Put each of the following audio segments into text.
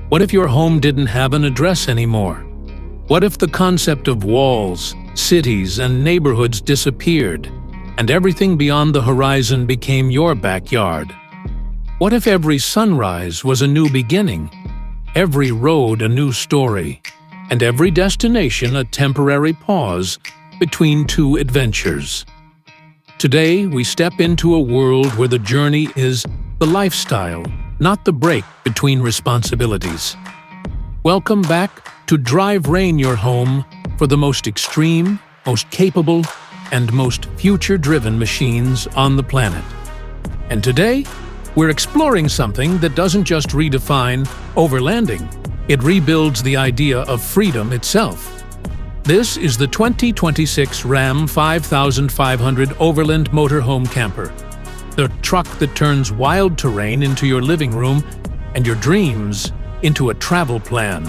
What if your home didn't have an address anymore? What if the concept of walls, cities, and neighborhoods disappeared, and everything beyond the horizon became your backyard? What if every sunrise was a new beginning, every road a new story, and every destination a temporary pause between two adventures? Today, we step into a world where the journey is the lifestyle, not the break between responsibilities. Welcome back to Drive Rain Your Home for the most extreme, most capable, and most future-driven machines on the planet. And today, we're exploring something that doesn't just redefine overlanding, it rebuilds the idea of freedom itself. This is the 2026 Ram 5500 Overland Motorhome Camper, the truck that turns wild terrain into your living room and your dreams into a travel plan.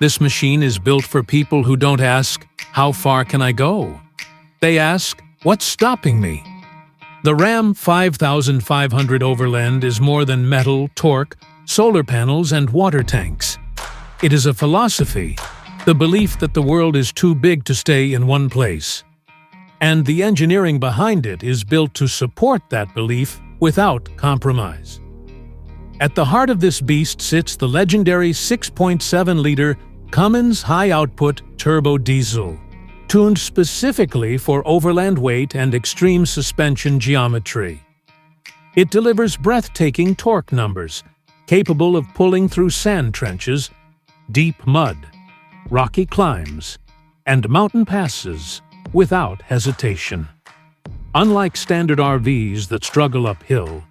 This machine is built for people who don't ask, "How far can I go?" They ask, "What's stopping me?" The Ram 5500 Overland is more than metal, torque, solar panels, and water tanks. It is a philosophy, the belief that the world is too big to stay in one place. And the engineering behind it is built to support that belief without compromise. At the heart of this beast sits the legendary 6.7-liter Cummins high-output turbo diesel, tuned specifically for overland weight and extreme suspension geometry. It delivers breathtaking torque numbers, capable of pulling through sand trenches, deep mud, rocky climbs, and mountain passes without hesitation. Unlike standard RVs that struggle uphill,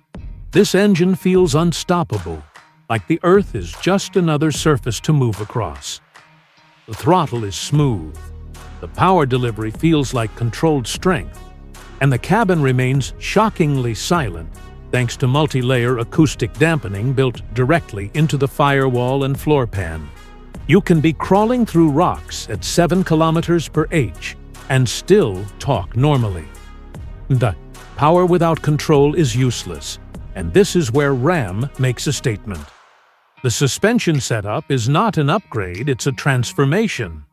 this engine feels unstoppable, like the Earth is just another surface to move across. The throttle is smooth, the power delivery feels like controlled strength, and the cabin remains shockingly silent thanks to multi-layer acoustic dampening built directly into the firewall and floor pan. You can be crawling through rocks at 7 kilometers per h and still talk normally. The power without control is useless, and this is where Ram makes a statement. The suspension setup is not an upgrade, it's a transformation.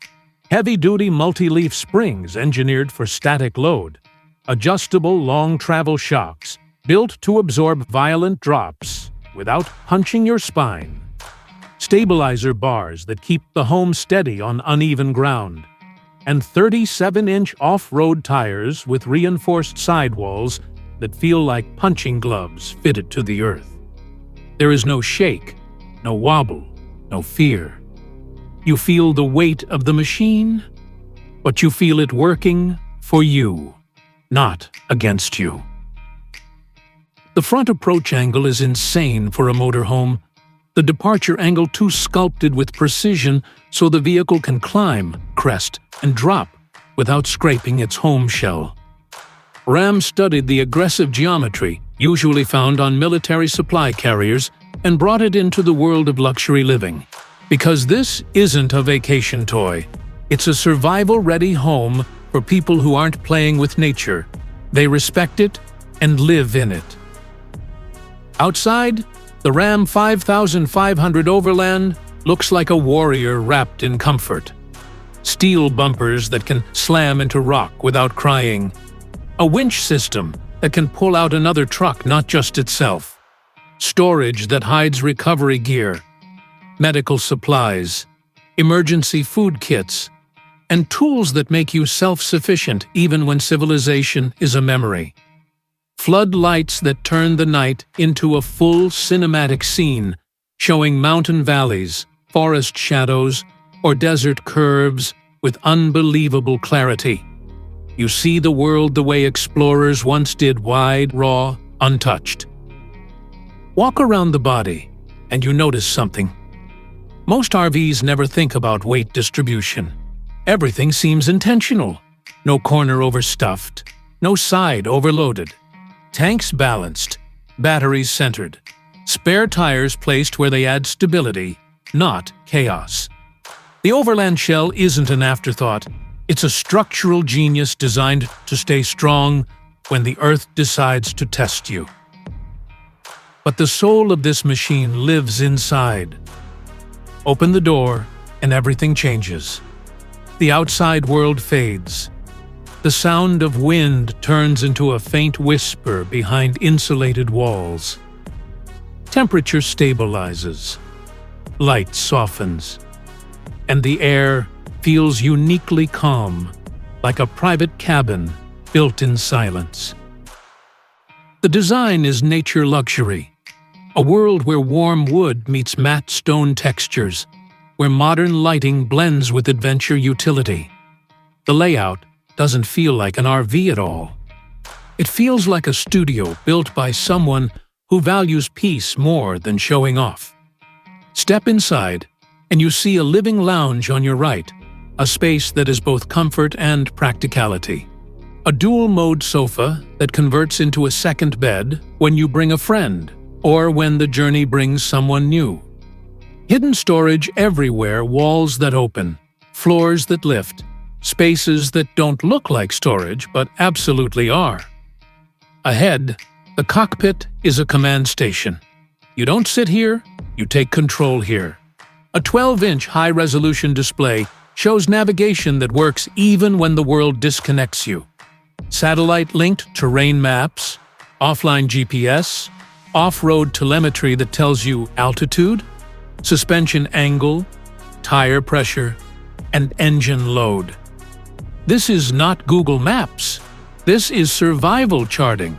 Heavy-duty multi-leaf springs engineered for static load, adjustable long-travel shocks built to absorb violent drops without punching your spine, stabilizer bars that keep the home steady on uneven ground, and 37-inch off-road tires with reinforced sidewalls that feel like punching gloves fitted to the earth. There is no shake, no wobble, no fear. You feel the weight of the machine, but you feel it working for you, not against you. The front approach angle is insane for a motorhome. The departure angle too sculpted with precision so the vehicle can climb, crest, and drop without scraping its home shell. Ram studied the aggressive geometry usually found on military supply carriers and brought it into the world of luxury living. Because this isn't a vacation toy. It's a survival-ready home for people who aren't playing with nature. They respect it and live in it. Outside, the Ram 5500 Overland looks like a warrior wrapped in comfort. Steel bumpers that can slam into rock without crying. A winch system that can pull out another truck, not just itself. Storage that hides recovery gear. Medical supplies. Emergency food kits. And tools that make you self-sufficient even when civilization is a memory. Floodlights that turn the night into a full cinematic scene, showing mountain valleys, forest shadows, or desert curves with unbelievable clarity. You see the world the way explorers once did, wide, raw, untouched. Walk around the body, and you notice something. Most RVs never think about weight distribution. Everything seems intentional. No corner overstuffed, no side overloaded. Tanks balanced, batteries centered, spare tires placed where they add stability, not chaos. The Overland shell isn't an afterthought, It's a structural genius designed to stay strong when the earth decides to test you. But the soul of this machine lives inside. Open the door, and everything changes. The outside world fades. The sound of wind turns into a faint whisper behind insulated walls. Temperature stabilizes. Light softens. And the air feels uniquely calm, like a private cabin built in silence. The design is nature luxury, a world where warm wood meets matte stone textures, where modern lighting blends with adventure utility. The layout doesn't feel like an RV at all. It feels like a studio built by someone who values peace more than showing off. Step inside, and you see a living lounge on your right, a space that is both comfort and practicality. A dual-mode sofa that converts into a second bed when you bring a friend, or when the journey brings someone new. Hidden storage everywhere, walls that open, floors that lift, spaces that don't look like storage but absolutely are. Ahead, the cockpit is a command station. You don't sit here, you take control here. A 12-inch high-resolution display shows navigation that works even when the world disconnects you. Satellite-linked terrain maps, offline GPS, off-road telemetry that tells you altitude, suspension angle, tire pressure, and engine load. This is not Google Maps. This is survival charting.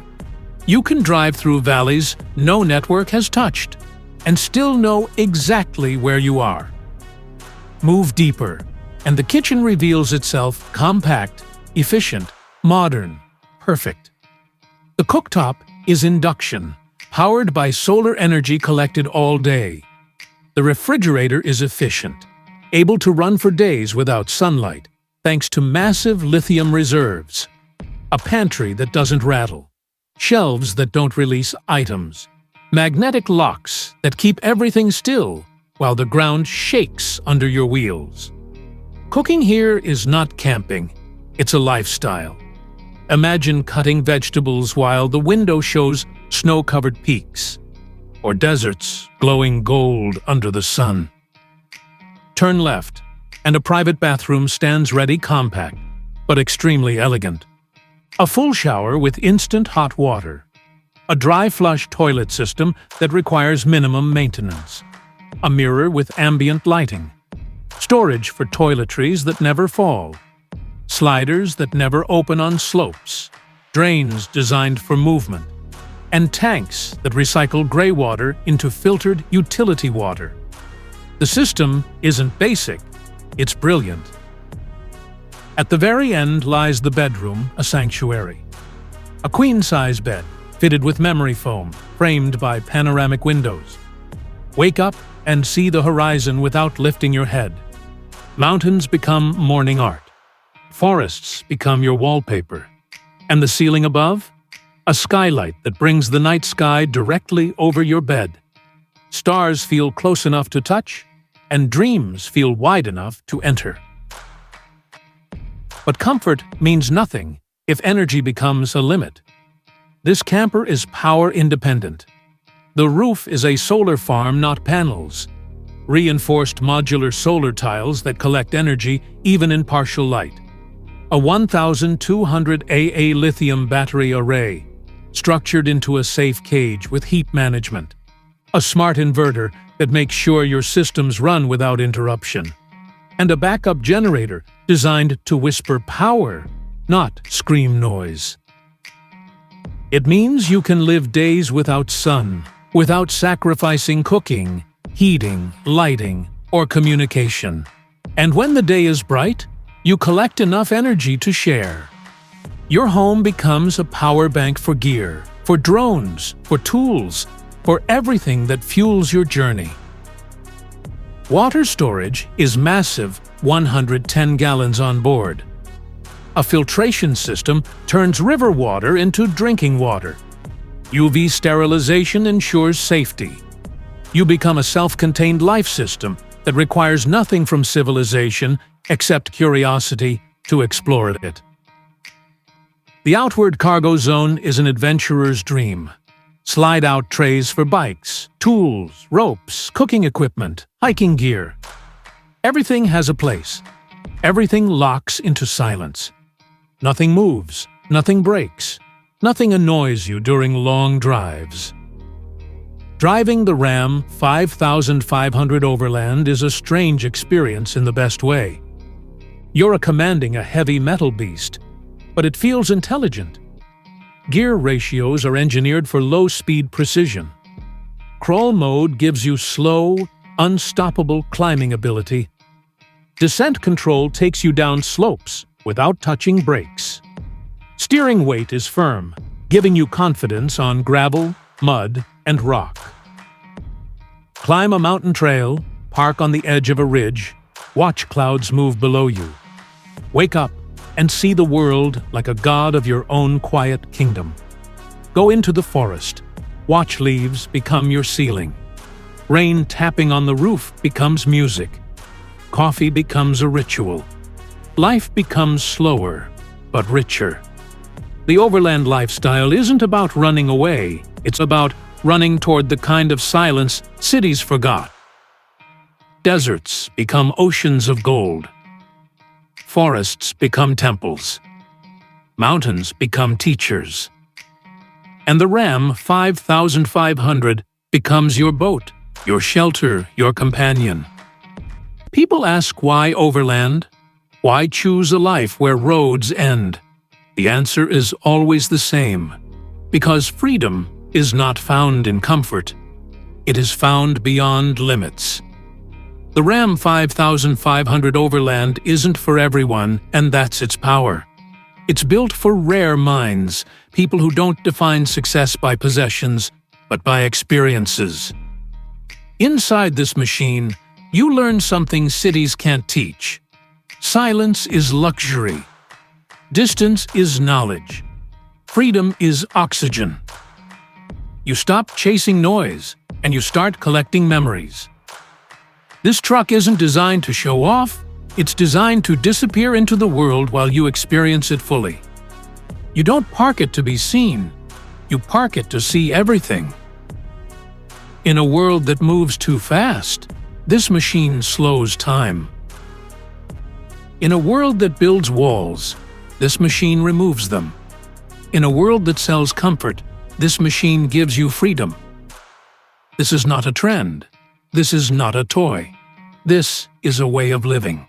You can drive through valleys no network has touched and still know exactly where you are. Move deeper, and the kitchen reveals itself compact, efficient, modern, perfect. The cooktop is induction, powered by solar energy collected all day. The refrigerator is efficient, able to run for days without sunlight, thanks to massive lithium reserves. A pantry that doesn't rattle. Shelves that don't release items. Magnetic locks that keep everything still while the ground shakes under your wheels. Cooking here is not camping, it's a lifestyle. Imagine cutting vegetables while the window shows snow-covered peaks, or deserts glowing gold under the sun. Turn left, and a private bathroom stands ready, compact, but extremely elegant. A full shower with instant hot water. A dry flush toilet system that requires minimum maintenance. A mirror with ambient lighting. Storage for toiletries that never fall. Sliders that never open on slopes. Drains designed for movement. And tanks that recycle gray water into filtered utility water. The system isn't basic, it's brilliant. At the very end lies the bedroom, a sanctuary. A queen-size bed, fitted with memory foam, framed by panoramic windows. Wake up and see the horizon without lifting your head. Mountains become morning art. Forests become your wallpaper. And the ceiling above? A skylight that brings the night sky directly over your bed. Stars feel close enough to touch, and dreams feel wide enough to enter. But comfort means nothing if energy becomes a limit. This camper is power independent. The roof is a solar farm, not panels. Reinforced modular solar tiles that collect energy even in partial light. A 1,200 AA lithium battery array, structured into a safe cage with heat management. A smart inverter that makes sure your systems run without interruption. And a backup generator designed to whisper power, not scream noise. It means you can live days without sun, without sacrificing cooking, heating, lighting, or communication. And when the day is bright, you collect enough energy to share. Your home becomes a power bank for gear, for drones, for tools, for everything that fuels your journey. Water storage is massive, 110 gallons on board. A filtration system turns river water into drinking water. UV sterilization ensures safety. You become a self-contained life system that requires nothing from civilization except curiosity to explore it. The outward cargo zone is an adventurer's dream. Slide-out trays for bikes, tools, ropes, cooking equipment, hiking gear. Everything has a place. Everything locks into silence. Nothing moves, nothing breaks, nothing annoys you during long drives. Driving the Ram 5500 Overland is a strange experience in the best way. You're commanding a heavy metal beast, but it feels intelligent. Gear ratios are engineered for low-speed precision. Crawl mode gives you slow, unstoppable climbing ability. Descent control takes you down slopes without touching brakes. Steering weight is firm, giving you confidence on gravel, mud, and rock. Climb a mountain trail, park on the edge of a ridge, watch clouds move below you. Wake up and see the world like a god of your own quiet kingdom. Go into the forest. Watch leaves become your ceiling. Rain tapping on the roof becomes music. Coffee becomes a ritual. Life becomes slower, but richer. The overland lifestyle isn't about running away, it's about running toward the kind of silence cities forgot. Deserts become oceans of gold. Forests become temples. Mountains become teachers. And the Ram 5500 becomes your boat, your shelter, your companion. People ask why overland? Why choose a life where roads end? The answer is always the same. Because freedom is not found in comfort. It is found beyond limits. The Ram 5500 Overland isn't for everyone, and that's its power. It's built for rare minds, people who don't define success by possessions, but by experiences. Inside this machine, you learn something cities can't teach. Silence is luxury. Distance is knowledge. Freedom is oxygen. You stop chasing noise, and you start collecting memories. This truck isn't designed to show off, it's designed to disappear into the world while you experience it fully. You don't park it to be seen, you park it to see everything. In a world that moves too fast, this machine slows time. In a world that builds walls, this machine removes them. In a world that sells comfort, this machine gives you freedom. This is not a trend. This is not a toy. This is a way of living.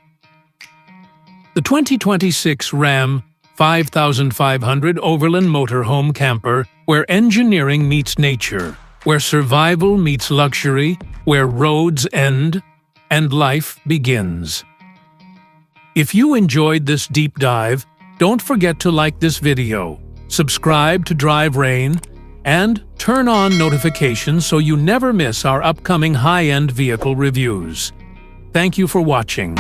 The 2026 Ram 5500 Overland Motorhome Camper, where engineering meets nature, where survival meets luxury, where roads end and life begins. If you enjoyed this deep dive, don't forget to like this video, subscribe to Drive Rain, and turn on notifications so you never miss our upcoming high-end vehicle reviews. Thank you for watching.